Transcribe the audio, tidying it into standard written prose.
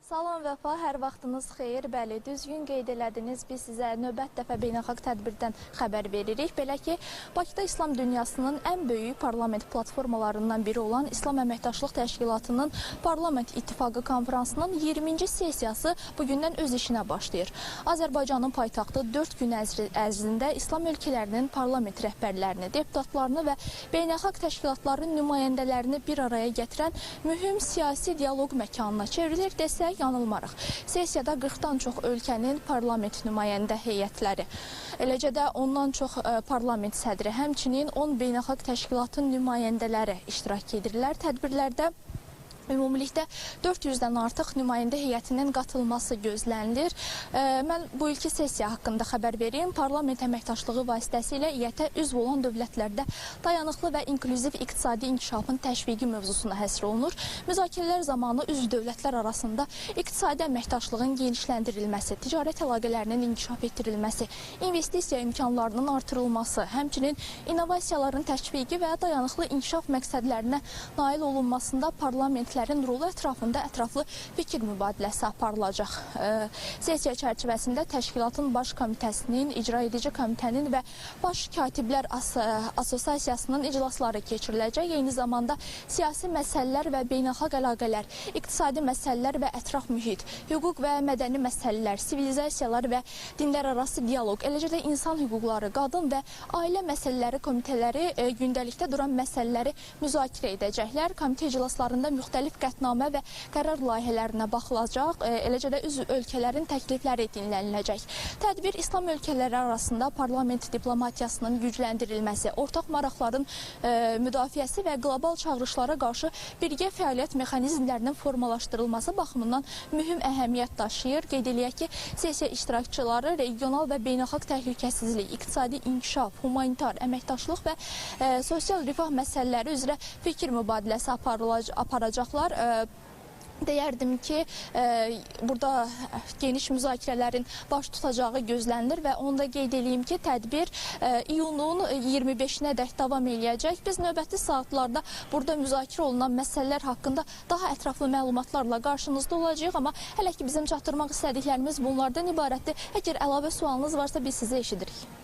Salam Vəfa, hər vaxtınız xeyir. Bəli, düzgün qeyd elədiniz. Biz sizə növbət dəfə beynəlxalq tədbirdən xəbər veririk. Belə ki, Bakıda İslam dünyasının ən böyük parlament platformalarından biri olan İslam Əməkdaşlıq Təşkilatının Parlament İttifaqı konferansının 20-ci sessiyası bugündən öz işinə başlayır. Azərbaycanın paytaxtı 4 gün ərzində İslam ölkələrinin parlament rəhbərlərini, deputatlarını və beynəlxalq təşkilatların nümayəndələrini bir araya gətirən mühüm siyasi dialoq məkanına çevrilir desək, yanılmarıq. Sessiyada 40-dan çox ölkənin parlament nümayəndə heyətləri, eləcə də ondan çox parlament sədri, həmçinin 10 beynəlxalq təşkilatın nümayəndələri iştirak edirlər tədbirlərdə. Ümumilikdə 400-dən artıq nümayəndə heyətinin qatılması gözlənilir. Mən bu ilki sessiya haqqında xəbər vereyim. Parlament əməkdaşlığı vasitəsilə İƏT-ə üzv olan dövlətlərdə dayanıqlı və inklüziv iqtisadi inkişafın təşviqi mövzusuna həsr olunur. Müzakirələr zamanı üzv dövlətlər arasında iqtisadi əməkdaşlığın genişləndirilməsi, ticarət əlaqələrinin inkişaf etdirilməsi, investisiya imkanlarının artırılması, həmçinin innovasiyaların təşviqi və dayanıqlı inkişaf məqsədlərinə nail olunmasında parlament rolu ətrafında ətraflı fikir mübadiləsi aparılacaq. Sessiya çərçivəsində təşkilatın baş komitəsinin, icra edici komitənin və baş katiblər assosiasiyasının iclasları keçiriləcək. Eyni zamanda siyasi məsələlər və beynəlxalq əlaqələr, iqtisadi məsələlər və ətraf mühit, hüquq və mədəni məsələlər, sivilizasiyalar və dinlər arası dialoq, eləcə də insan hüquqları, qadın və ailə məsələləri komitələri gündəlikdə duran məsələləri müzakirə edəcəklər. Komitə iclaslarında müxtəlif qətnamə və qərar layihələrinə baxılacaq, eləcə də üzv ölkələrin təklifləri dinləniləcək. Tədbir İslam ölkələri arasında parlament diplomatiyasının gücləndirilməsi, ortaq maraqların müdafiəsi və qlobal çağırışlara qarşı birgə fəaliyyət mexanizmlərinin formalaşdırılması baxımından mühüm əhəmiyyət daşıyır. Qeyd eləyək ki, sessiya iştirakçıları regional və beynəlxalq təhlükəsizlik, iqtisadi inkişaf, humanitar, əməkdaşlıq və sosial rifah məsələləri üzrə fikir mübadiləsi aparacaqlar. Deyərdim ki, burada geniş müzakirələrin baş tutacağı gözlənilir və onu da qeyd edeyim ki, tədbir iyunun 25-nə dək davam eləyəcək. Biz növbəti saatlarda burada müzakirə olunan məsələlər haqqında daha ətraflı məlumatlarla qarşınızda olacağıq, amma hələ ki bizim çatdırmaq istədiklərimiz bunlardan ibarətdir. Əgər əlavə sualınız varsa biz sizi eşidirik.